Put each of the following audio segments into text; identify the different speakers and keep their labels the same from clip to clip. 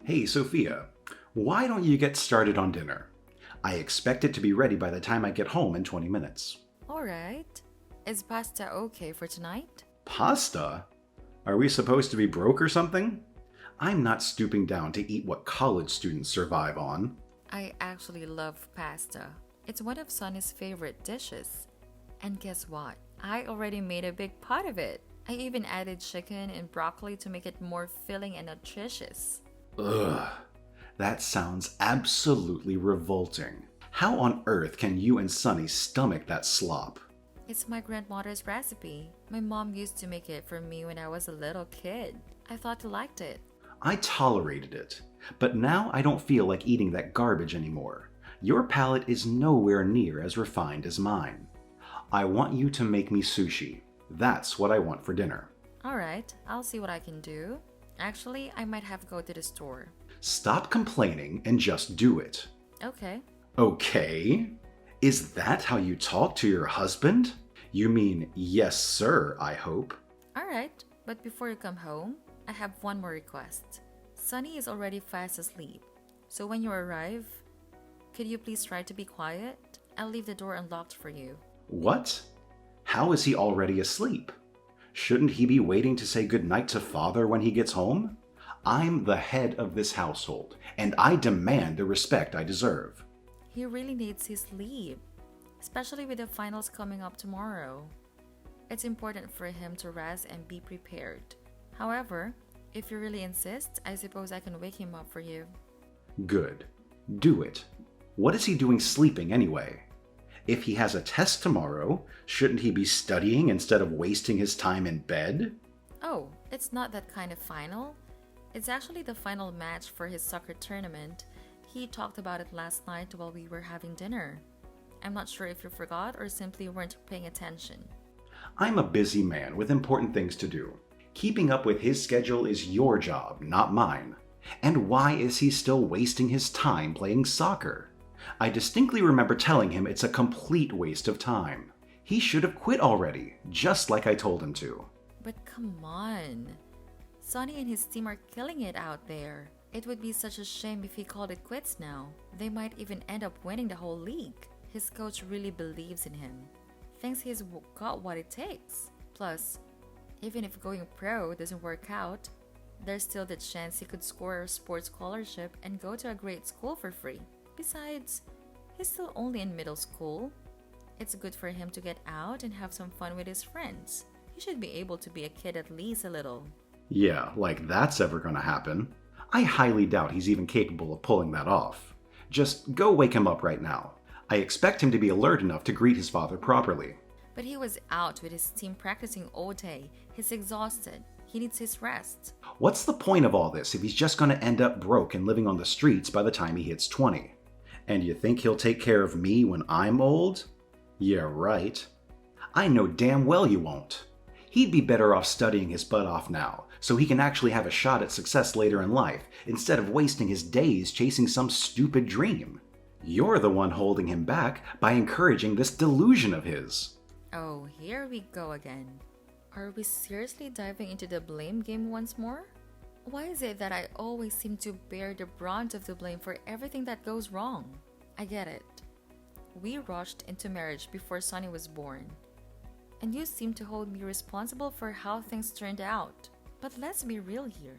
Speaker 1: Hey, Sophia, why don't you get started on dinner? I expect it to be ready by the time I get home in 20 minutes.
Speaker 2: Alright. Is pasta okay for tonight?
Speaker 1: Pasta? Are we supposed to be broke or something? I'm not stooping down to eat what college students survive on.
Speaker 2: I actually love pasta. It's one of Sonny's favorite dishes. And guess what? I already made a big pot of it. I even added chicken and broccoli to make it more filling and nutritious.
Speaker 1: Ugh, that sounds absolutely revolting. How on earth can you and Sonny stomach that slop?
Speaker 2: It's my grandmother's recipe. My mom used to make it for me when I was a little kid. I thought you liked it.
Speaker 1: I tolerated it, but now I don't feel like eating that garbage anymore. Your palate is nowhere near as refined as mine. I want you to make me sushi. That's what I want for dinner.
Speaker 2: Alright, I'll see what I can do. Actually, I might have to go to the store.
Speaker 1: Stop complaining and just do it.
Speaker 2: Okay.
Speaker 1: Okay? Is that how you talk to your husband? You mean yes, sir, I hope.
Speaker 2: Alright, but before you come home, I have one more request. Sunny is already fast asleep, so when you arrive, could you please try to be quiet? I'll leave the door unlocked for you.
Speaker 1: What? How is he already asleep? Shouldn't he be waiting to say goodnight to father when he gets home? I'm the head of this household, and I demand the respect I deserve.
Speaker 2: He really needs his sleep, especially with the finals coming up tomorrow. It's important for him to rest and be prepared. However, if you really insist, I suppose I can wake him up for you.
Speaker 1: Good. Do it. What is he doing sleeping anyway? If he has a test tomorrow, shouldn't he be studying instead of wasting his time in bed?
Speaker 2: Oh, it's not that kind of final. It's actually the final match for his soccer tournament. He talked about it last night while we were having dinner. I'm not sure if you forgot or simply weren't paying attention.
Speaker 1: I'm a busy man with important things to do. Keeping up with his schedule is your job, not mine. And why is he still wasting his time playing soccer? I distinctly remember telling him it's a complete waste of time. He should have quit already, just like I told him to.
Speaker 2: But come on. Sonny and his team are killing it out there. It would be such a shame if he called it quits now. They might even end up winning the whole league. His coach really believes in him. Thinks he's got what it takes. Plus, even if going pro doesn't work out, there's still the chance he could score a sports scholarship and go to a great school for free. Besides, he's still only in middle school. It's good for him to get out and have some fun with his friends. He should be able to be a kid at least a little.
Speaker 1: Yeah, like that's ever gonna happen. I highly doubt he's even capable of pulling that off. Just go wake him up right now. I expect him to be alert enough to greet his father properly.
Speaker 2: But he was out with his team practicing all day. He's exhausted. He needs his rest.
Speaker 1: What's the point of all this if he's just gonna end up broke and living on the streets by the time he hits 20? And you think he'll take care of me when I'm old? Yeah, right. I know damn well you won't. He'd be better off studying his butt off now, so he can actually have a shot at success later in life, instead of wasting his days chasing some stupid dream. You're the one holding him back by encouraging this delusion of his.
Speaker 2: Oh, here we go again. Are we seriously diving into the blame game once more? Why is it that I always seem to bear the brunt of the blame for everything that goes wrong? I get it. We rushed into marriage before Sonny was born. And you seem to hold me responsible for how things turned out. But let's be real here.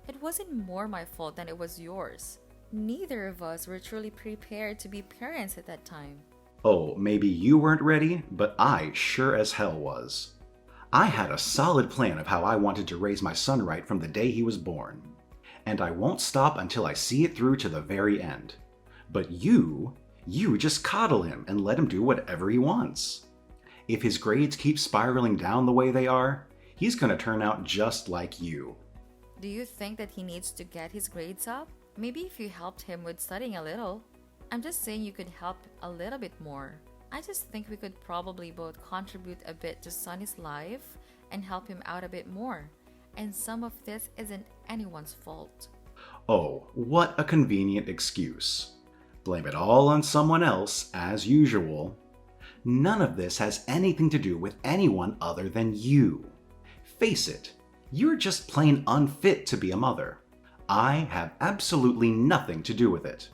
Speaker 2: It wasn't more my fault than it was yours. Neither of us were truly prepared to be parents at that time.
Speaker 1: Oh, maybe you weren't ready, but I sure as hell was. I had a solid plan of how I wanted to raise my son right from the day he was born. And I won't stop until I see it through to the very end. But you just coddle him and let him do whatever he wants. If his grades keep spiraling down the way they are, he's gonna turn out just like you.
Speaker 2: Do you think that he needs to get his grades up? Maybe if you helped him with studying a little. I'm just saying you could help a little bit more. I just think we could probably both contribute a bit to Sonny's life and help him out a bit more. And some of this isn't anyone's fault.
Speaker 1: Oh, what a convenient excuse. Blame it all on someone else, as usual. None of this has anything to do with anyone other than you. Face it, you're just plain unfit to be a mother. I have absolutely nothing to do with it.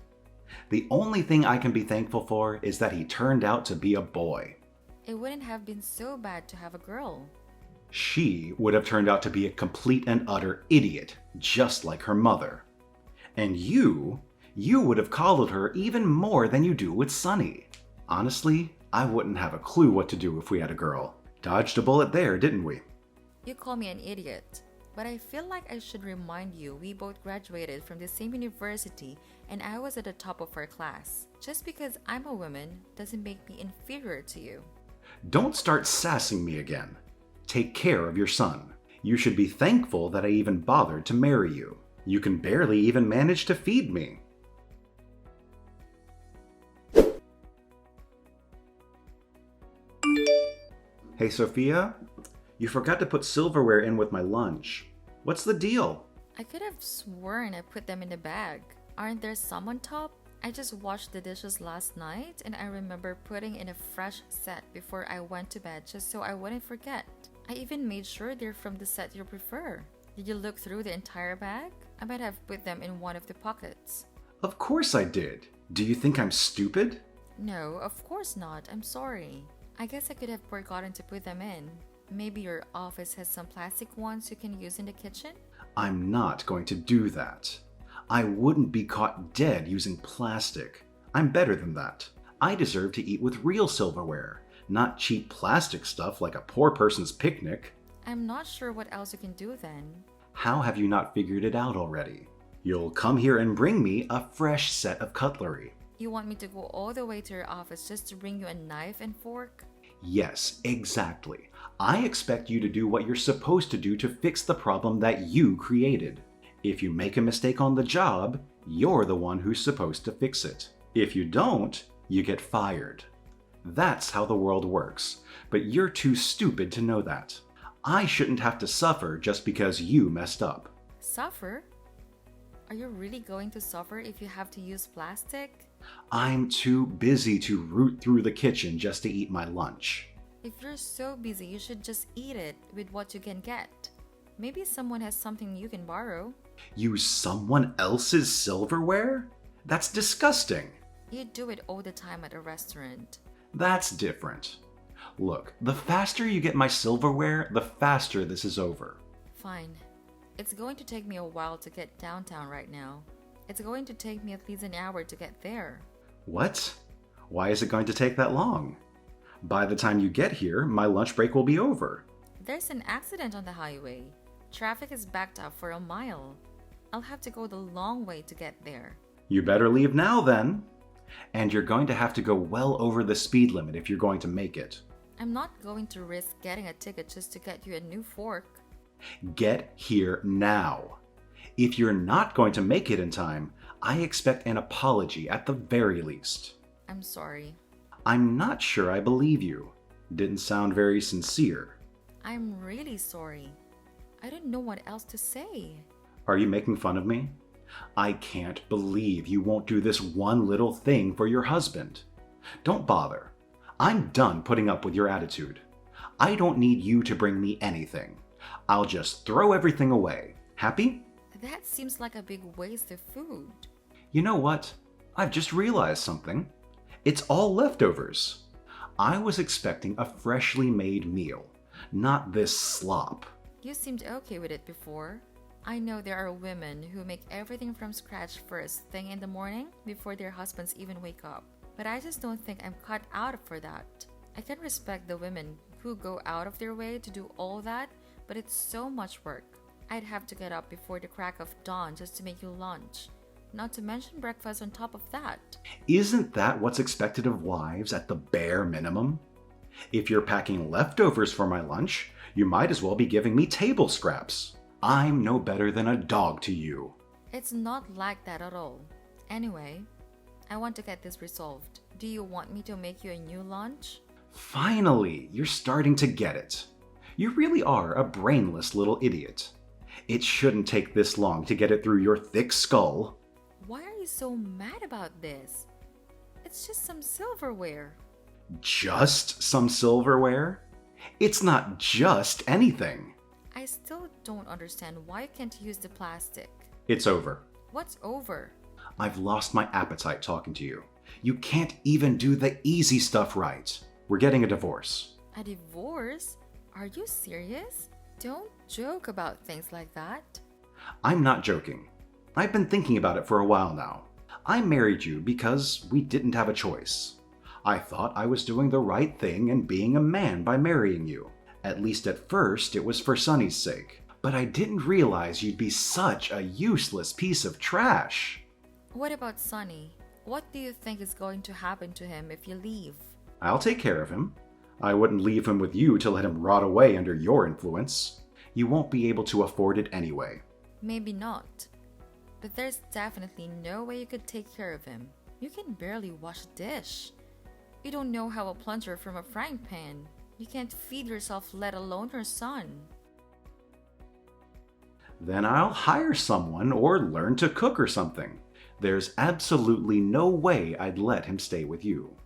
Speaker 1: The only thing I can be thankful for is that he turned out to be a boy.
Speaker 2: It wouldn't have been so bad to have a girl.
Speaker 1: She would have turned out to be a complete and utter idiot, just like her mother. And you would have coddled her even more than you do with Sunny. Honestly, I wouldn't have a clue what to do if we had a girl. Dodged a bullet there, didn't we?
Speaker 2: You call me an idiot, but I feel like I should remind you we both graduated from the same university and I was at the top of our class. Just because I'm a woman doesn't make me inferior to you.
Speaker 1: Don't start sassing me again. Take care of your son. You should be thankful that I even bothered to marry you. You can barely even manage to feed me. Hey Sophia, you forgot to put silverware in with my lunch. What's the deal?
Speaker 2: I could have sworn I put them in the bag. Aren't there some on top? I just washed the dishes last night and I remember putting in a fresh set before I went to bed just so I wouldn't forget. I even made sure they're from the set you prefer. Did you look through the entire bag? I might have put them in one of the pockets.
Speaker 1: Of course I did. Do you think I'm stupid?
Speaker 2: No, of course not. I'm sorry. I guess I could have forgotten to put them in. Maybe your office has some plastic ones you can use in the kitchen?
Speaker 1: I'm not going to do that. I wouldn't be caught dead using plastic. I'm better than that. I deserve to eat with real silverware, not cheap plastic stuff like a poor person's picnic.
Speaker 2: I'm not sure what else you can do then.
Speaker 1: How have you not figured it out already? You'll come here and bring me a fresh set of cutlery.
Speaker 2: You want me to go all the way to your office just to bring you a knife and fork?
Speaker 1: Yes, exactly. I expect you to do what you're supposed to do to fix the problem that you created. If you make a mistake on the job, you're the one who's supposed to fix it. If you don't, you get fired. That's how the world works, but you're too stupid to know that. I shouldn't have to suffer just because you messed up.
Speaker 2: Suffer? Are you really going to suffer if you have to use plastic?
Speaker 1: I'm too busy to root through the kitchen just to eat my lunch.
Speaker 2: If you're so busy, you should just eat it with what you can get. Maybe someone has something you can borrow.
Speaker 1: Use someone else's silverware? That's disgusting.
Speaker 2: You do it all the time at a restaurant.
Speaker 1: That's different. Look, the faster you get my silverware, the faster this is over.
Speaker 2: Fine. It's going to take me a while to get downtown right now. It's going to take me at least an hour to get there.
Speaker 1: What? Why is it going to take that long? By the time you get here, my lunch break will be over.
Speaker 2: There's an accident on the highway. Traffic is backed up for a mile. I'll have to go the long way to get there.
Speaker 1: You better leave now then. And you're going to have to go well over the speed limit if you're going to make it.
Speaker 2: I'm not going to risk getting a ticket just to get you a new fork.
Speaker 1: Get here now. If you're not going to make it in time, I expect an apology at the very least.
Speaker 2: I'm sorry.
Speaker 1: I'm not sure I believe you. Didn't sound very sincere.
Speaker 2: I'm really sorry. I don't know what else to say.
Speaker 1: Are you making fun of me? I can't believe you won't do this one little thing for your husband. Don't bother. I'm done putting up with your attitude. I don't need you to bring me anything. I'll just throw everything away. Happy?
Speaker 2: That seems like a big waste of food.
Speaker 1: You know what? I've just realized something. It's all leftovers. I was expecting a freshly made meal, not this slop.
Speaker 2: You seemed okay with it before. I know there are women who make everything from scratch first thing in the morning before their husbands even wake up. But I just don't think I'm cut out for that. I can respect the women who go out of their way to do all that, but it's so much work. I'd have to get up before the crack of dawn just to make you lunch. Not to mention breakfast on top of that.
Speaker 1: Isn't that what's expected of wives at the bare minimum? If you're packing leftovers for my lunch, you might as well be giving me table scraps. I'm no better than a dog to you.
Speaker 2: It's not like that at all. Anyway, I want to get this resolved. Do you want me to make you a new lunch?
Speaker 1: Finally, you're starting to get it. You really are a brainless little idiot. It shouldn't take this long to get it through your thick skull.
Speaker 2: Why are you so mad about this? It's just some silverware.
Speaker 1: Just some silverware? It's not just anything.
Speaker 2: I still don't understand why you can't use the plastic.
Speaker 1: It's over.
Speaker 2: What's over?
Speaker 1: I've lost my appetite talking to you. You can't even do the easy stuff right. We're getting a divorce.
Speaker 2: A divorce? Are you serious? Don't joke about things like that.
Speaker 1: I'm not joking. I've been thinking about it for a while now. I married you because we didn't have a choice. I thought I was doing the right thing and being a man by marrying you. At least at first, it was for Sunny's sake. But I didn't realize you'd be such a useless piece of trash.
Speaker 2: What about Sunny? What do you think is going to happen to him if you leave?
Speaker 1: I'll take care of him. I wouldn't leave him with you to let him rot away under your influence. You won't be able to afford it anyway.
Speaker 2: Maybe not. But there's definitely no way you could take care of him. You can barely wash a dish. You don't know how a plunger from a frying pan. You can't feed yourself, let alone your son.
Speaker 1: Then I'll hire someone or learn to cook or something. There's absolutely no way I'd let him stay with you.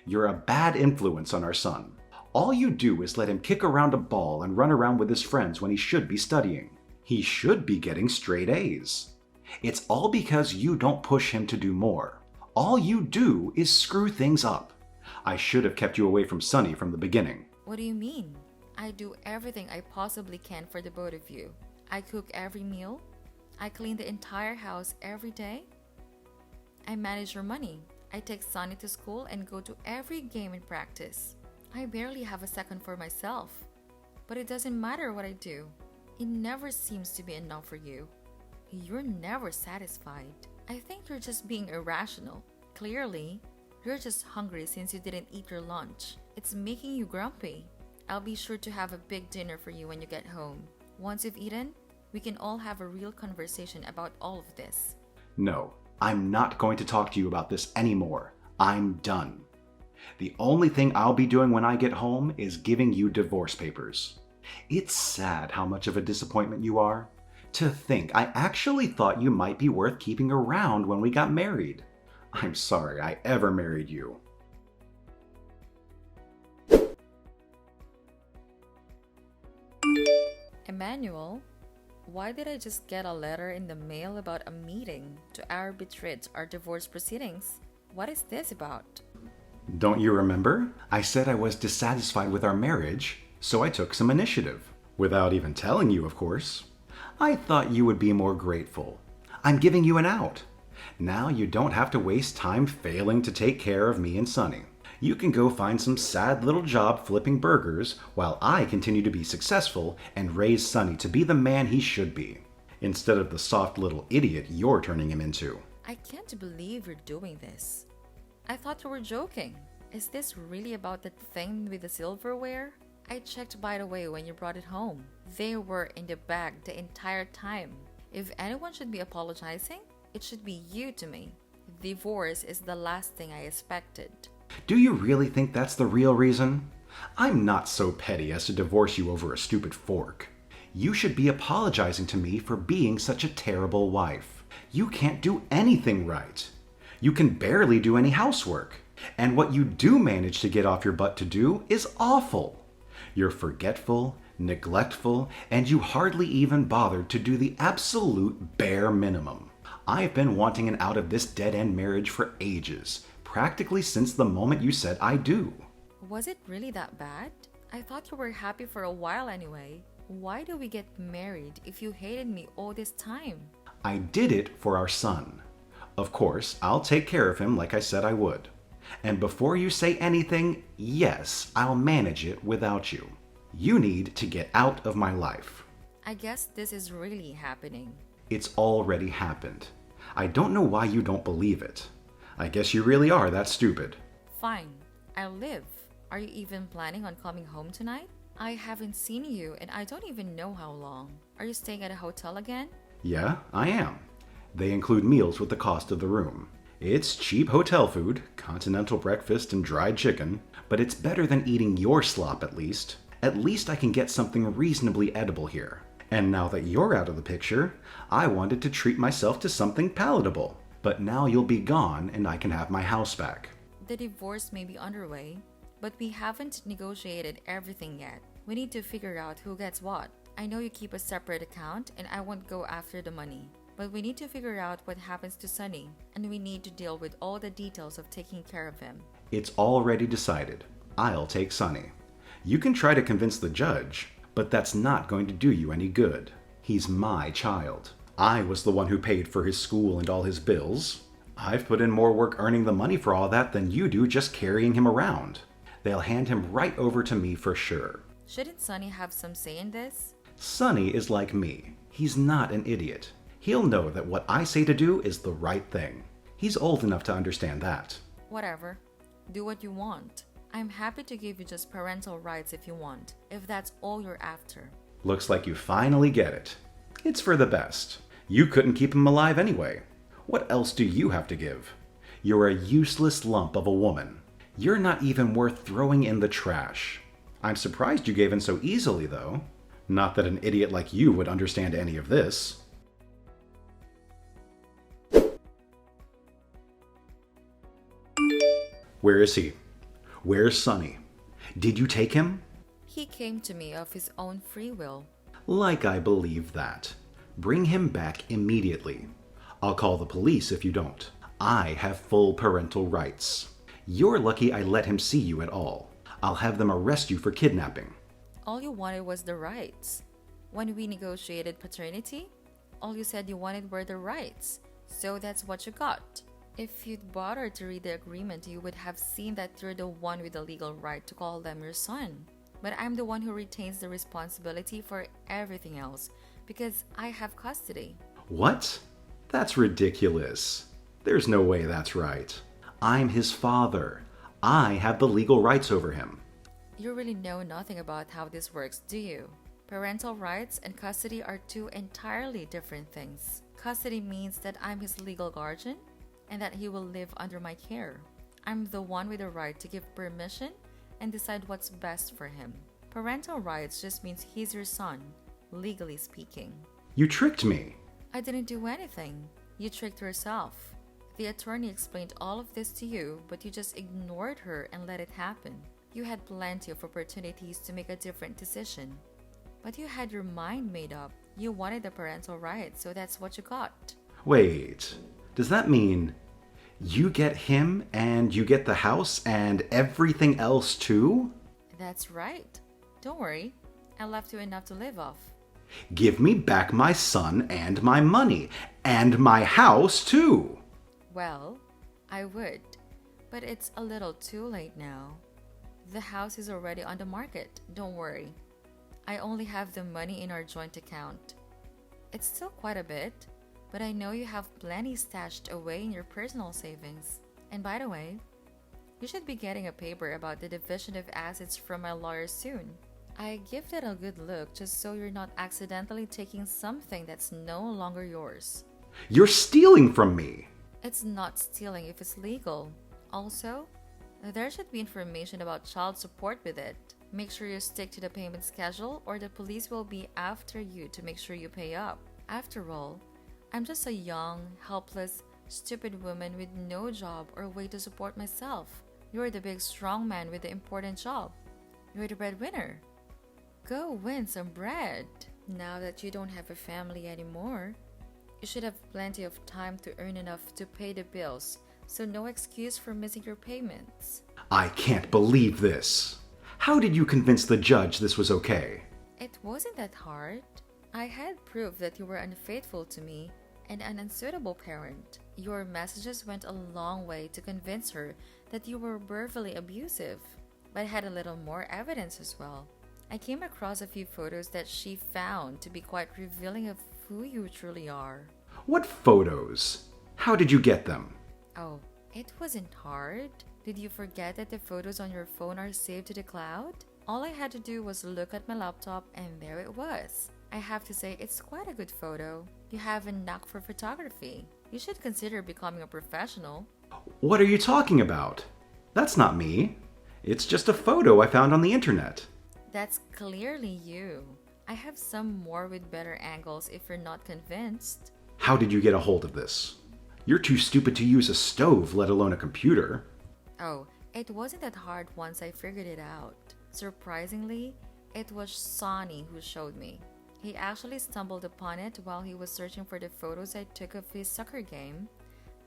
Speaker 1: You're a bad influence on our son. All you do is let him kick around a ball and run around with his friends when he should be studying. He should be getting straight A's. It's all because you don't push him to do more. All you do is screw things up. I should have kept you away from Sunny from the beginning.
Speaker 2: What do you mean? I do everything I possibly can for the both of you. I cook every meal. I clean the entire house every day. I manage your money. I take Sunny to school and go to every game and practice. I barely have a second for myself. But it doesn't matter what I do. It never seems to be enough for you. You're never satisfied. I think you're just being irrational. Clearly, you're just hungry since you didn't eat your lunch. It's making you grumpy. I'll be sure to have a big dinner for you when you get home. Once you've eaten, we can all have a real conversation about all of this.
Speaker 1: No, I'm not going to talk to you about this anymore. I'm done. The only thing I'll be doing when I get home is giving you divorce papers. It's sad how much of a disappointment you are. To think I actually thought you might be worth keeping around when we got married. I'm sorry I ever married you.
Speaker 2: Emmanuel, why did I just get a letter in the mail about a meeting to arbitrate our divorce proceedings? What is this about?
Speaker 1: Don't you remember? I said I was dissatisfied with our marriage, so I took some initiative. Without even telling you, of course. I thought you would be more grateful. I'm giving you an out. Now you don't have to waste time failing to take care of me and Sunny. You can go find some sad little job flipping burgers while I continue to be successful and raise Sunny to be the man he should be, instead of the soft little idiot you're turning him into.
Speaker 2: I can't believe you're doing this. I thought you were joking. Is this really about that thing with the silverware? I checked by the way when you brought it home. They were in the bag the entire time. If anyone should be apologizing, it should be you to me. Divorce is the last thing I expected.
Speaker 1: Do you really think that's the real reason? I'm not so petty as to divorce you over a stupid fork. You should be apologizing to me for being such a terrible wife. You can't do anything right. You can barely do any housework. And what you do manage to get off your butt to do is awful. You're forgetful, neglectful, and you hardly even bothered to do the absolute bare minimum. I've been wanting an out of this dead-end marriage for ages, practically since the moment you said I do.
Speaker 2: Was it really that bad? I thought you were happy for a while anyway. Why do we get married if you hated me all this time?
Speaker 1: I did it for our son. Of course, I'll take care of him like I said I would. And before you say anything, yes, I'll manage it without you. You need to get out of my life.
Speaker 2: I guess this is really happening.
Speaker 1: It's already happened. I don't know why you don't believe it. I guess you really are that stupid.
Speaker 2: Fine, I'll live. Are you even planning on coming home tonight? I haven't seen you and I don't even know how long. Are you staying at a hotel again?
Speaker 1: Yeah, I am. They include meals with the cost of the room. It's cheap hotel food, continental breakfast and dried chicken, but it's better than eating your slop at least. At least I can get something reasonably edible here. And now that you're out of the picture, I wanted to treat myself to something palatable. But now you'll be gone and I can have my house back.
Speaker 2: The divorce may be underway, but we haven't negotiated everything yet. We need to figure out who gets what. I know you keep a separate account and I won't go after the money. But we need to figure out what happens to Sunny, and we need to deal with all the details of taking care of him.
Speaker 1: It's already decided. I'll take Sonny. You can try to convince the judge, but that's not going to do you any good. He's my child. I was the one who paid for his school and all his bills. I've put in more work earning the money for all that than you do just carrying him around. They'll hand him right over to me for sure.
Speaker 2: Shouldn't Sunny have some say in this?
Speaker 1: Sonny is like me. He's not an idiot. He'll know that what I say to do is the right thing. He's old enough to understand that.
Speaker 2: Whatever. Do what you want. I'm happy to give you just parental rights if you want, if that's all you're after.
Speaker 1: Looks like you finally get it. It's for the best. You couldn't keep him alive anyway. What else do you have to give? You're a useless lump of a woman. You're not even worth throwing in the trash. I'm surprised you gave in so easily, though. Not that an idiot like you would understand any of this. Where is he? Where's Sonny? Did you take him?
Speaker 2: He came to me of his own free will.
Speaker 1: Like I believe that. Bring him back immediately. I'll call the police if you don't. I have full parental rights. You're lucky I let him see you at all. I'll have them arrest you for kidnapping.
Speaker 2: All you wanted was the rights. When we negotiated paternity, all you said you wanted were the rights. So that's what you got. If you'd bothered to read the agreement, you would have seen that you're the one with the legal right to call them your son. But I'm the one who retains the responsibility for everything else because I have custody.
Speaker 1: What? That's ridiculous. There's no way that's right. I'm his father. I have the legal rights over him.
Speaker 2: You really know nothing about how this works, do you? Parental rights and custody are two entirely different things. Custody means that I'm his legal guardian and that he will live under my care. I'm the one with the right to give permission and decide what's best for him. Parental rights just means he's your son, legally speaking.
Speaker 1: You tricked me.
Speaker 2: I didn't do anything. You tricked yourself. The attorney explained all of this to you, but you just ignored her and let it happen. You had plenty of opportunities to make a different decision. But you had your mind made up. You wanted the parental rights, so that's what you got.
Speaker 1: Wait, does that mean you get him and you get the house and everything else too?
Speaker 2: That's right. Don't worry. I left you enough to live off.
Speaker 1: Give me back my son and my money and my house too.
Speaker 2: Well, I would, but it's a little too late now. The house is already on the market, don't worry. I only have the money in our joint account. It's still quite a bit, but I know you have plenty stashed away in your personal savings. And by the way, you should be getting a paper about the division of assets from my lawyer soon. I give that a good look just so you're not accidentally taking something that's no longer yours.
Speaker 1: You're stealing from me.
Speaker 2: It's not stealing if it's legal. Also, there should be information about child support with it. Make sure you stick to the payment schedule or the police will be after you to make sure you pay up. After all, I'm just a young, helpless, stupid woman with no job or way to support myself. You're the big strong man with the important job. You're the breadwinner. Go win some bread. Now that you don't have a family anymore, you should have plenty of time to earn enough to pay the bills, so no excuse for missing your payments.
Speaker 1: I can't believe this. How did you convince the judge this was okay?
Speaker 2: It wasn't that hard. I had proof that you were unfaithful to me and an unsuitable parent. Your messages went a long way to convince her that you were verbally abusive, but I had a little more evidence as well. I came across a few photos that she found to be quite revealing of who you truly are.
Speaker 1: What photos? How did you get them?
Speaker 2: Oh, it wasn't hard. Did you forget that the photos on your phone are saved to the cloud? All I had to do was look at my laptop and there it was. I have to say it's quite a good photo. You have a knack for photography. You should consider becoming a professional.
Speaker 1: What are you talking about? That's not me. It's just a photo I found on the internet.
Speaker 2: That's clearly you. I have some more with better angles if you're not convinced.
Speaker 1: How did you get a hold of this? You're too stupid to use a stove, let alone a computer.
Speaker 2: Oh, it wasn't that hard once I figured it out. Surprisingly, it was Sonny who showed me. He actually stumbled upon it while he was searching for the photos I took of his soccer game.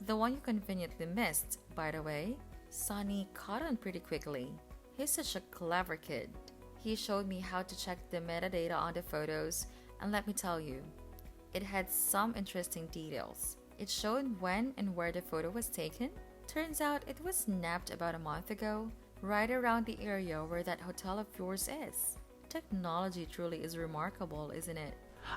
Speaker 2: The one you conveniently missed, by the way. Sonny caught on pretty quickly. He's such a clever kid. He showed me how to check the metadata on the photos, and let me tell you, it had some interesting details. It showed when and where the photo was taken. Turns out it was snapped about a month ago, right around the area where that hotel of yours is. Technology truly is remarkable, isn't it?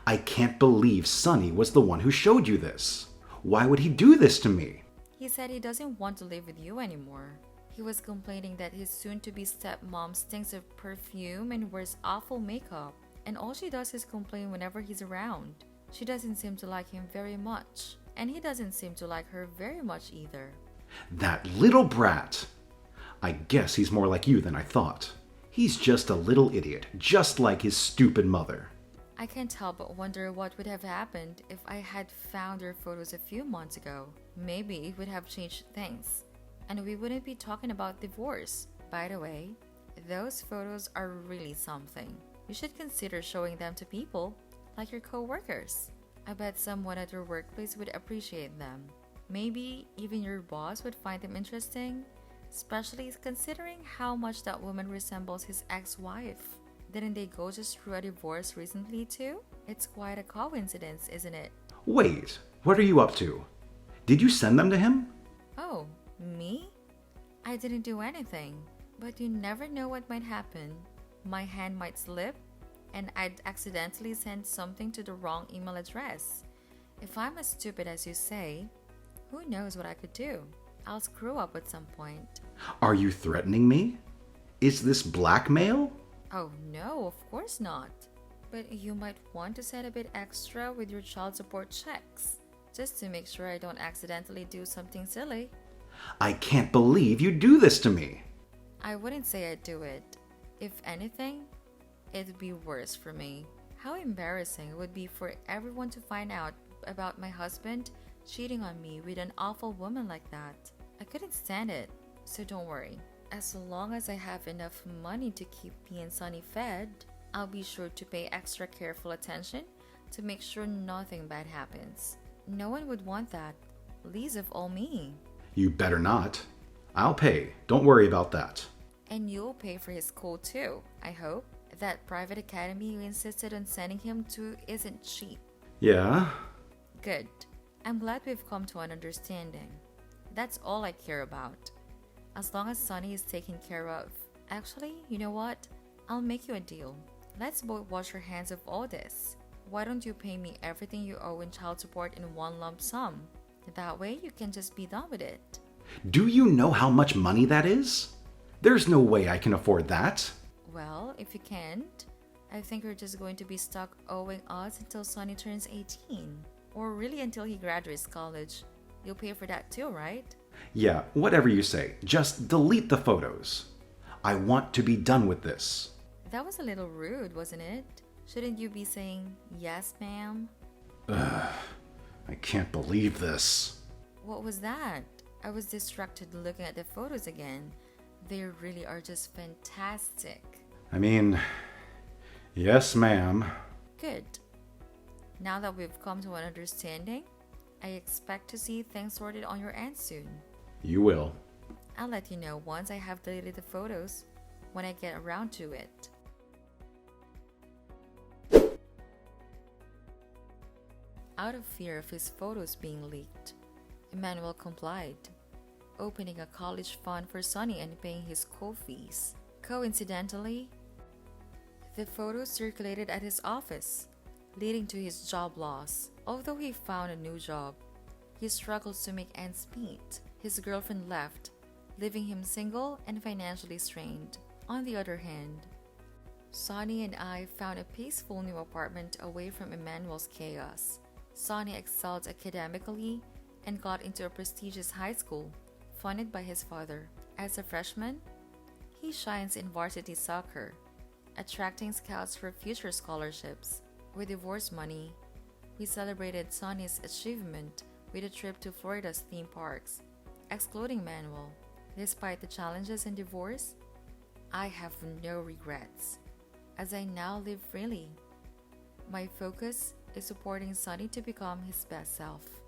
Speaker 1: I can't believe Sonny was the one who showed you this. Why would he do this to me?
Speaker 2: He said he doesn't want to live with you anymore. He was complaining that his soon-to-be stepmom stinks of perfume and wears awful makeup, and all she does is complain whenever he's around. She doesn't seem to like him very much, and he doesn't seem to like her very much either.
Speaker 1: That little brat! I guess he's more like you than I thought. He's just a little idiot, just like his stupid mother.
Speaker 2: I can't help but wonder what would have happened if I had found your photos a few months ago. Maybe it would have changed things, and we wouldn't be talking about divorce. By the way, those photos are really something. You should consider showing them to people, like your coworkers. I bet someone at your workplace would appreciate them. Maybe even your boss would find them interesting, especially considering how much that woman resembles his ex-wife. Didn't they go just through a divorce recently too? It's quite a coincidence, isn't it?
Speaker 1: Wait, what are you up to? Did you send them to him?
Speaker 2: Oh, me? I didn't do anything. But you never know what might happen. My hand might slip, and I'd accidentally send something to the wrong email address. If I'm as stupid as you say, who knows what I could do? I'll screw up at some point.
Speaker 1: Are you threatening me? Is this blackmail?
Speaker 2: Oh no, of course not. But you might want to set a bit extra with your child support checks, just to make sure I don't accidentally do something silly.
Speaker 1: I can't believe you do this to me.
Speaker 2: I wouldn't say I'd do it. If anything, it'd be worse for me. How embarrassing it would be for everyone to find out about my husband cheating on me with an awful woman like that. I couldn't stand it, so don't worry. As long as I have enough money to keep me and Sonny fed, I'll be sure to pay extra careful attention to make sure nothing bad happens. No one would want that, least of all me.
Speaker 1: You better not. I'll pay. Don't worry about that.
Speaker 2: And you'll pay for his school too, I hope. That private academy you insisted on sending him to isn't cheap.
Speaker 1: Yeah?
Speaker 2: Good. I'm glad we've come to an understanding. That's all I care about. As long as Sonny is taken care of. Actually, you know what? I'll make you a deal. Let's both wash our hands of all this. Why don't you pay me everything you owe in child support in one lump sum? That way you can just be done with it.
Speaker 1: Do you know how much money that is? There's no way I can afford that.
Speaker 2: Well, if you can't, I think you're just going to be stuck owing us until Sonny turns 18. Or really until he graduates college. You'll pay for that too, right?
Speaker 1: Yeah, whatever you say. Just delete the photos. I want to be done with this.
Speaker 2: That was a little rude, wasn't it? Shouldn't you be saying, yes, ma'am?
Speaker 1: I can't believe this.
Speaker 2: What was that? I was distracted looking at the photos again. They really are just fantastic.
Speaker 1: I mean, yes, ma'am.
Speaker 2: Good. Now that we've come to an understanding, I expect to see things sorted on your end soon.
Speaker 1: You will.
Speaker 2: I'll let you know once I have deleted the photos, when I get around to it. Out of fear of his photos being leaked, Emmanuel complied, opening a college fund for Sonny and paying his school fees. Coincidentally, the photos circulated at his office, leading to his job loss. Although he found a new job, he struggles to make ends meet. His girlfriend left, leaving him single and financially strained. On the other hand, Sonny and I found a peaceful new apartment away from Emmanuel's chaos. Sonny excelled academically and got into a prestigious high school, funded by his father. As a freshman, he shines in varsity soccer, attracting scouts for future scholarships. With divorce money, we celebrated Sonny's achievement with a trip to Florida's theme parks, excluding Manuel. Despite the challenges in divorce, I have no regrets, as I now live freely. My focus is supporting Sonny to become his best self.